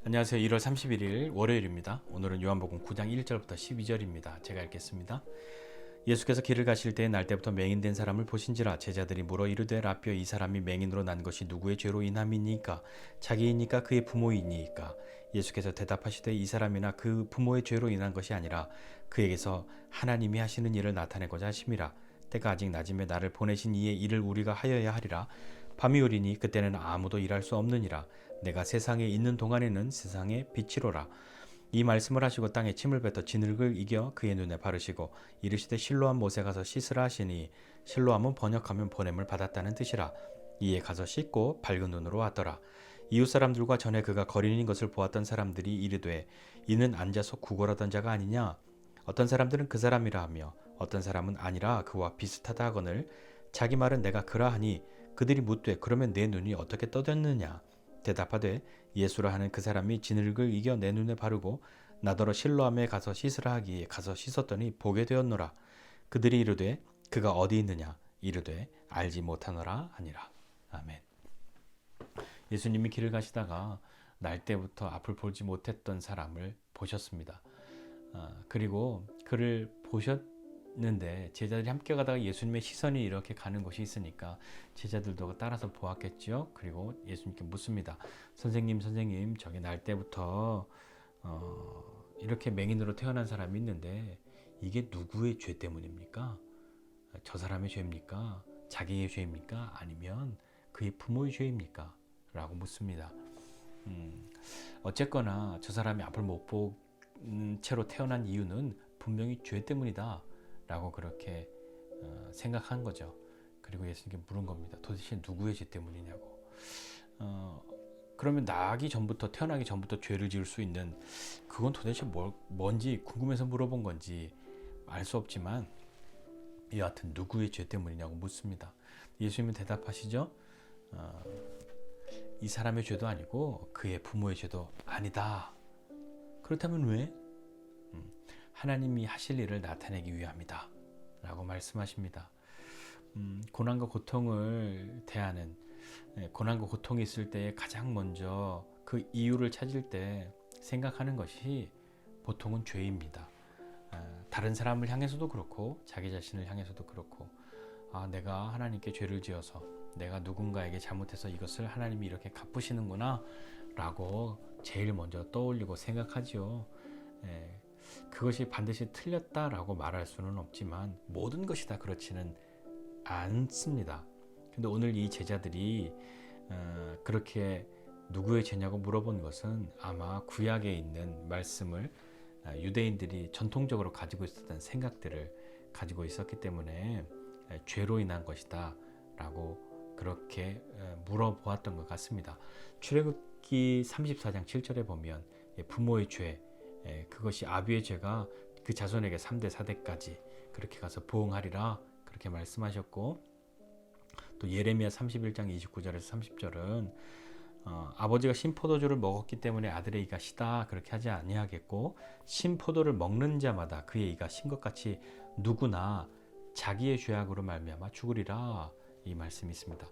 안녕하세요. 1월 31일 월요일입니다. 오늘은 요한복음 9장 1절부터 12절입니다. 제가 읽겠습니다. 예수께서 길을 가실 때에 날 때부터 맹인된 사람을 보신지라. 제자들이 물어 이르되 라삐어, 이 사람이 맹인으로 난 것이 누구의 죄로 인함이니까? 자기이니까 그의 부모이니까? 예수께서 대답하시되 이 사람이나 그 부모의 죄로 인한 것이 아니라 그에게서 하나님이 하시는 일을 나타내고자 하심이라. 때가 아직 낮음에 나를 보내신 이의 일을 우리가 하여야 하리라. 밤이 오리니 그때는 아무도 일할 수 없느니라. 내가 세상에 있는 동안에는 세상의 빛이로라. 이 말씀을 하시고 땅에 침을 뱉어 진흙을 이겨 그의 눈에 바르시고 이르시되 실로암 못에 가서 씻으라 하시니, 실로암은 번역하면 보냄을 받았다는 뜻이라. 이에 가서 씻고 밝은 눈으로 왔더라. 이웃 사람들과 전에 그가 거린인 것을 보았던 사람들이 이르되 이는 앉아서 구걸하던 자가 아니냐? 어떤 사람들은 그 사람이라 하며 어떤 사람은 아니라 그와 비슷하다 하거늘 자기 말은 내가 그러하니 그들이 묻되 그러면 내 눈이 어떻게 떠졌느냐? 대답하되 예수라 하는 그 사람이 진흙을 이겨 내 눈에 바르고 나더러 실로암에 가서 씻으라 하기에 가서 씻었더니 보게 되었노라. 그들이 이르되 그가 어디 있느냐? 이르되 알지 못하노라 하니라. 아멘. 예수님이 길을 가시다가 날 때부터 앞을 보지 못했던 사람을 보셨습니다. 그리고 그를 보셨는데 제자들이 함께 가다가 예수님의 시선이 이렇게 가는 곳이 있으니까 제자들도 따라서 보았겠죠. 그리고 예수님께 묻습니다. 선생님, 저기 날 때부터 이렇게 맹인으로 태어난 사람이 있는데 이게 누구의 죄 때문입니까? 저 사람의 죄입니까? 자기의 죄입니까? 아니면 그의 부모의 죄입니까? 라고 묻습니다. 어쨌거나 저 사람이 앞을 못 본 채로 태어난 이유는 분명히 죄 때문이다 라고 그렇게 생각한 거죠. 그리고 예수님께 물은 겁니다. 도대체 누구의 죄 때문이냐고. 그러면 태어나기 전부터 죄를 지을 수 있는, 그건 도대체 뭔지 궁금해서 물어본 건지 알 수 없지만 여하튼 누구의 죄 때문이냐고 묻습니다. 예수님은 대답하시죠. 이 사람의 죄도 아니고 그의 부모의 죄도 아니다. 그렇다면 왜? 하나님이 하실 일을 나타내기 위함이다 라고 말씀하십니다. 고난과 고통을 대하는, 고난과 고통이 있을 때 가장 먼저 그 이유를 찾을 때 생각하는 것이 보통은 죄입니다. 다른 사람을 향해서도 그렇고 자기 자신을 향해서도 그렇고, 내가 하나님께 죄를 지어서 내가 누군가에게 잘못해서 이것을 하나님이 이렇게 갚으시는구나 라고 제일 먼저 떠올리고 생각하지요. 그것이 반드시 틀렸다라고 말할 수는 없지만 모든 것이 다 그렇지는 않습니다. 근데 오늘 이 제자들이 그렇게 누구의 죄냐고 물어본 것은 아마 구약에 있는 말씀을 유대인들이 전통적으로 가지고 있었던 생각들을 가지고 있었기 때문에 죄로 인한 것이다 라고 그렇게 물어보았던 것 같습니다. 출애굽기 34장 7절에 보면 부모의 죄, 그것이 아비의 죄가 그 자손에게 3대 4대까지 그렇게 가서 보응하리라 그렇게 말씀하셨고, 또 예레미야 31장 29절에서 30절은 아버지가 신포도주를 먹었기 때문에 아들의 이가 시다 그렇게 하지 아니하겠고, 신포도를 먹는 자마다 그의 이가 신 것 같이 누구나 자기의 죄악으로 말미암아 죽으리라 이 말씀이 있습니다.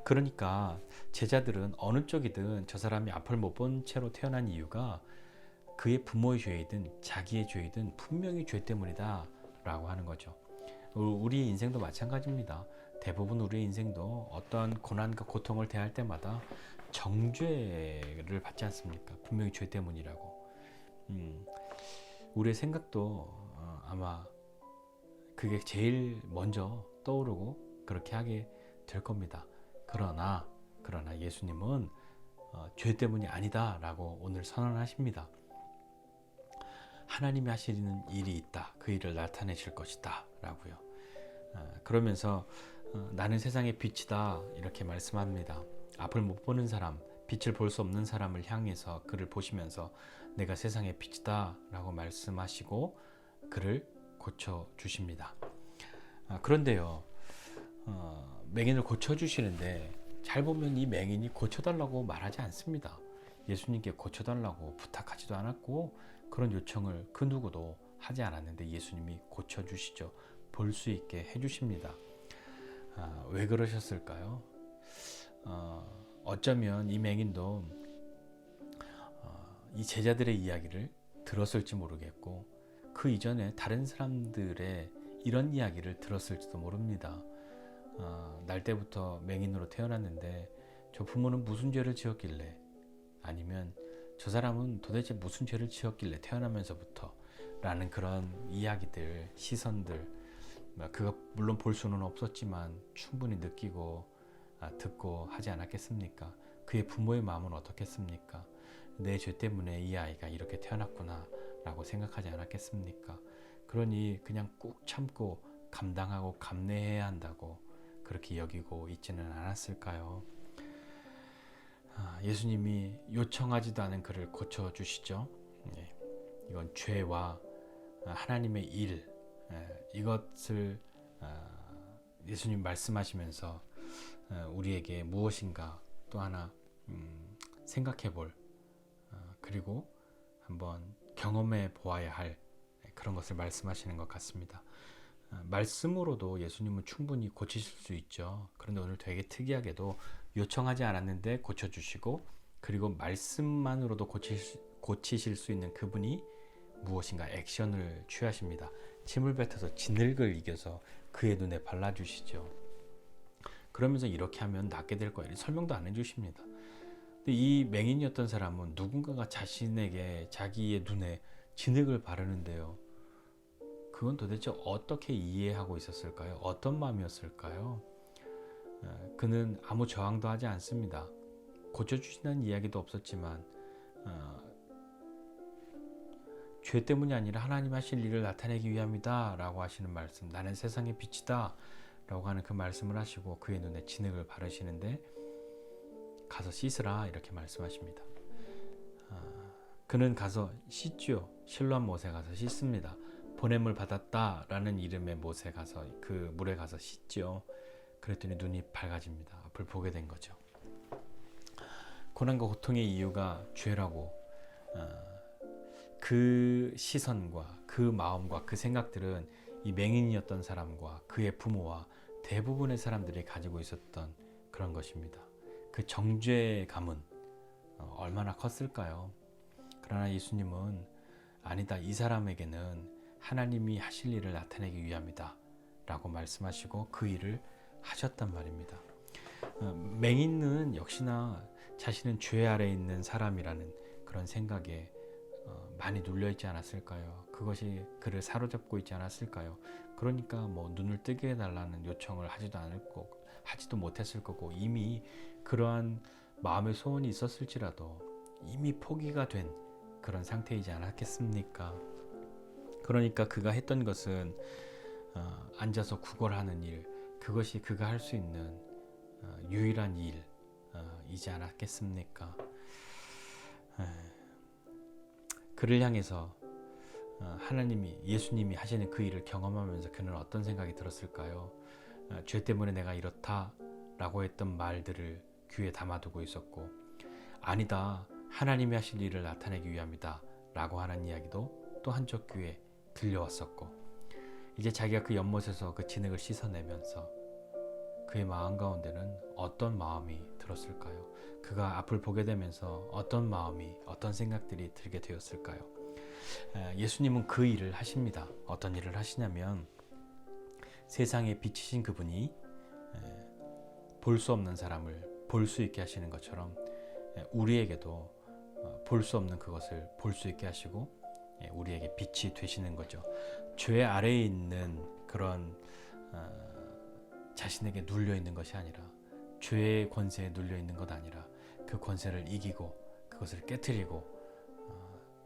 그러니까 제자들은 어느 쪽이든 저 사람이 앞을 못 본 채로 태어난 이유가 그의 부모의 죄이든 자기의 죄이든 분명히 죄 때문이다 라고 하는 거죠. 우리 인생도 마찬가지입니다. 대부분 우리의 인생도 어떤 고난과 고통을 대할 때마다 정죄를 받지 않습니까? 분명히 죄 때문이라고. 우리의 생각도 아마 그게 제일 먼저 떠오르고 그렇게 하게 될 겁니다. 그러나 예수님은 죄 때문이 아니다 라고 오늘 선언하십니다. 하나님이 하시는 일이 있다. 그 일을 나타내실 것이다 라고요. 그러면서 나는 세상의 빛이다 이렇게 말씀합니다. 앞을 못 보는 사람, 빛을 볼 수 없는 사람을 향해서 그를 보시면서 내가 세상의 빛이다 라고 말씀하시고 그를 고쳐주십니다. 그런데요, 맹인을 고쳐주시는데 잘 보면 이 맹인이 고쳐달라고 말하지 않습니다. 예수님께 고쳐달라고 부탁하지도 않았고 그런 요청을 그 누구도 하지 않았는데 예수님이 고쳐주시죠. 볼 수 있게 해주십니다. 왜 그러셨을까요? 어쩌면 이 맹인도 이 제자들의 이야기를 들었을지 모르겠고 그 이전에 다른 사람들의 이런 이야기를 들었을지도 모릅니다. 날 때부터 맹인으로 태어났는데 저 부모는 무슨 죄를 지었길래, 아니면 저 사람은 도대체 무슨 죄를 지었길래 태어나면서부터 라는 그런 이야기들, 시선들, 그거 물론 볼 수는 없었지만 충분히 느끼고 듣고 하지 않았겠습니까? 그의 부모의 마음은 어떻겠습니까? 내 죄 때문에 이 아이가 이렇게 태어났구나 라고 생각하지 않았겠습니까? 그러니 그냥 꾹 참고 감당하고 감내해야 한다고 그렇게 여기고 있지는 않았을까요? 예수님이 요청하지도 않은 그를 고쳐주시죠. 이건 죄와 하나님의 일, 이것을 예수님 말씀하시면서 우리에게 무엇인가 또 하나 생각해 볼, 그리고 한번 경험해 보아야 할 그런 것을 말씀하시는 것 같습니다. 말씀으로도 예수님은 충분히 고치실 수 있죠. 그런데 오늘 되게 특이하게도 요청하지 않았는데 고쳐주시고, 그리고 말씀만으로도 고치실 수 있는 그분이 무엇인가 액션을 취하십니다. 침을 뱉어서 진흙을 이겨서 그의 눈에 발라주시죠. 그러면서 이렇게 하면 낫게 될 거예요. 설명도 안 해주십니다. 근데 이 맹인이었던 사람은 누군가가 자신에게, 자기의 눈에 진흙을 바르는데요. 그건 도대체 어떻게 이해하고 있었을까요? 어떤 마음이었을까요? 그는 아무 저항도 하지 않습니다. 고쳐주신다는 이야기도 없었지만 죄 때문이 아니라 하나님 하실 일을 나타내기 위함이다 라고 하시는 말씀, 나는 세상의 빛이다 라고 하는 그 말씀을 하시고 그의 눈에 진흙을 바르시는데 가서 씻으라 이렇게 말씀하십니다. 그는 가서 씻죠. 실로암 못에 가서 씻습니다. 보냄을 받았다 라는 이름의 못에 가서 그 물에 가서 씻죠. 그랬더니 눈이 밝아집니다. 앞을 보게 된 거죠. 고난과 고통의 이유가 죄라고, 그 시선과 그 마음과 그 생각들은 이 맹인이었던 사람과 그의 부모와 대부분의 사람들이 가지고 있었던 그런 것입니다. 그 정죄감은 얼마나 컸을까요? 그러나 예수님은 아니다, 이 사람에게는 하나님이 하실 일을 나타내기 위함이다 라고 말씀하시고 그 일을 하셨단 말입니다. 맹인은 역시나 자신은 죄 아래에 있는 사람이라는 그런 생각에 많이 눌려있지 않았을까요? 그것이 그를 사로잡고 있지 않았을까요? 그러니까 눈을 뜨게 해달라는 요청을 하지도 못했을 거고, 이미 그러한 마음의 소원이 있었을지라도 이미 포기가 된 그런 상태이지 않았겠습니까? 그러니까 그가 했던 것은 앉아서 구걸하는 일, 그것이 그가 할 수 있는 유일한 일이지 않았겠습니까? 그를 향해서 예수님이 하시는 그 일을 경험하면서 그는 어떤 생각이 들었을까요? 죄 때문에 내가 이렇다 라고 했던 말들을 귀에 담아두고 있었고, 아니다, 하나님이 하실 일을 나타내기 위함이다 라고 하는 이야기도 또 한쪽 귀에 들려왔었고, 이제 자기가 그 연못에서 그 진흙을 씻어내면서 그의 마음 가운데는 어떤 마음이 들었을까요? 그가 앞을 보게 되면서 어떤 마음이, 어떤 생각들이 들게 되었을까요? 예수님은 그 일을 하십니다. 어떤 일을 하시냐면, 세상에 비치신 그분이 볼 수 없는 사람을 볼 수 있게 하시는 것처럼 우리에게도 볼 수 없는 그것을 볼 수 있게 하시고 우리에게 빛이 되시는 거죠. 죄 아래에 있는 그런 자신에게 눌려 있는 것이 아니라, 죄의 권세에 눌려 있는 것 아니라 그 권세를 이기고 그것을 깨트리고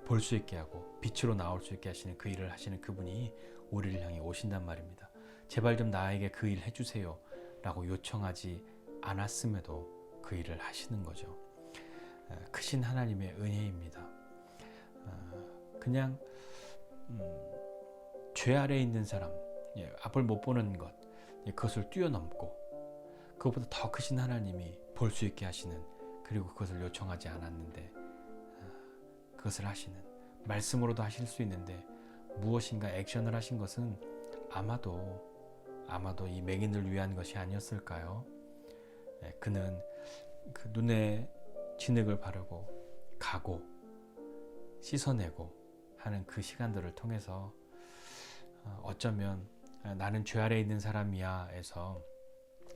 볼 수 있게 하고 빛으로 나올 수 있게 하시는 그 일을 하시는 그분이 우리를 향해 오신단 말입니다. 제발 좀 나에게 그 일 해주세요 라고 요청하지 않았음에도 그 일을 하시는 거죠. 크신 하나님의 은혜입니다. 그냥 죄 아래에 있는 사람, 앞을 못 보는 것, 그것을 뛰어넘고 그것보다 더 크신 하나님이 볼 수 있게 하시는, 그리고 그것을 요청하지 않았는데 그것을 하시는, 말씀으로도 하실 수 있는데 무엇인가 액션을 하신 것은 아마도 이 맹인을 위한 것이 아니었을까요? 그는 그 눈에 진흙을 바르고 가고 씻어내고 하는 그 시간들을 통해서 어쩌면 나는 죄 아래 있는 사람이야 해서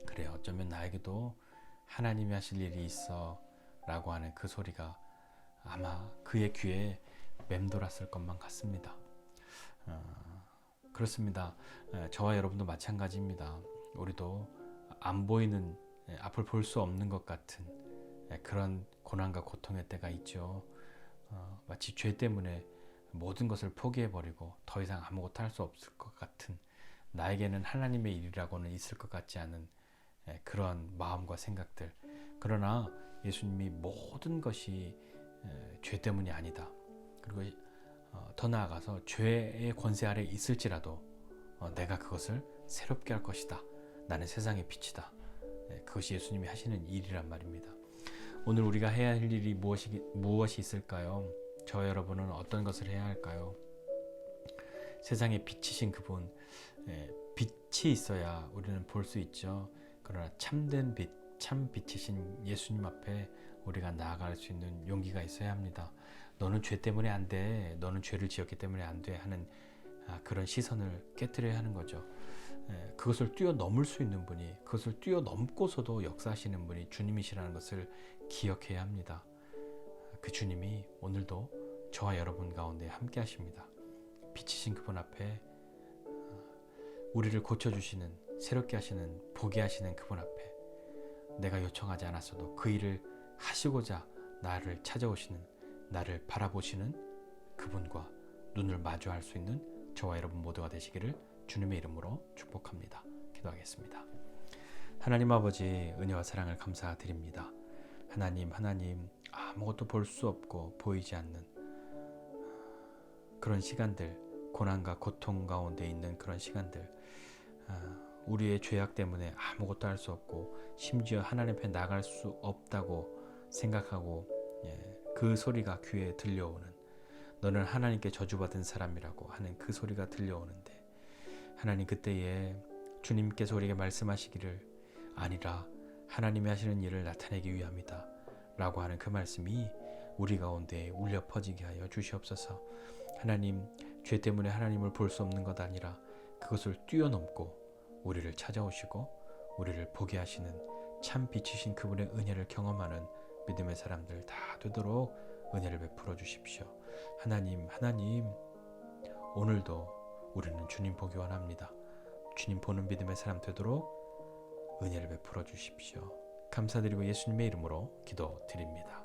그래 어쩌면 나에게도 하나님이 하실 일이 있어 라고 하는 그 소리가 아마 그의 귀에 맴돌았을 것만 같습니다. 그렇습니다. 저와 여러분도 마찬가지입니다. 우리도 안 보이는 앞을 볼 수 없는 것 같은 그런 고난과 고통의 때가 있죠. 마치 죄 때문에 모든 것을 포기해버리고 더 이상 아무것도 할 수 없을 것 같은 나에게는 하나님의 일이라고는 있을 것 같지 않은 그런 마음과 생각들. 그러나 예수님이 모든 것이 죄 때문이 아니다. 그리고 더 나아가서 죄의 권세 아래 있을지라도 내가 그것을 새롭게 할 것이다. 나는 세상의 빛이다. 그것이 예수님이 하시는 일이란 말입니다. 오늘 우리가 해야 할 일이 무엇이 있을까요? 저 여러분은 어떤 것을 해야 할까요? 세상의 빛이신 그분, 빛이 있어야 우리는 볼 수 있죠. 그러나 참된 빛, 참 빛이신 예수님 앞에 우리가 나아갈 수 있는 용기가 있어야 합니다. 너는 죄 때문에 안 돼. 너는 죄를 지었기 때문에 안 돼. 하는 그런 시선을 깨트려야 하는 거죠. 그것을 뛰어넘을 수 있는 분이, 그것을 뛰어넘고서도 역사하시는 분이 주님이시라는 것을 기억해야 합니다. 그 주님이 오늘도 저와 여러분 가운데 함께 하십니다. 빛이신 그분 앞에 우리를 고쳐주시는, 새롭게 하시는, 보게 하시는 그분 앞에 내가 요청하지 않았어도 그 일을 하시고자 나를 찾아오시는, 나를 바라보시는 그분과 눈을 마주할 수 있는 저와 여러분 모두가 되시기를 주님의 이름으로 축복합니다. 기도하겠습니다. 하나님 아버지, 은혜와 사랑을 감사드립니다. 하나님 아무것도 볼 수 없고 보이지 않는 그런 시간들, 고난과 고통 가운데 있는 그런 시간들, 우리의 죄악 때문에 아무것도 할 수 없고 심지어 하나님 앞에 나갈 수 없다고 생각하고 그 소리가 귀에 들려오는, 너는 하나님께 저주받은 사람이라고 하는 그 소리가 들려오는데, 하나님 그때에 주님께서 우리에게 말씀하시기를 아니라 하나님이 하시는 일을 나타내기 위함이다 라고 하는 그 말씀이 우리 가운데 울려 퍼지게 하여 주시옵소서. 하나님, 죄 때문에 하나님을 볼 수 없는 것 아니라 그것을 뛰어넘고 우리를 찾아오시고 우리를 보게 하시는 참 빛이신 그분의 은혜를 경험하는 믿음의 사람들 다 되도록 은혜를 베풀어 주십시오. 하나님 오늘도 우리는 주님 보기 원합니다. 주님 보는 믿음의 사람 되도록 은혜를 베풀어 주십시오. 감사드리고 예수님의 이름으로 기도드립니다.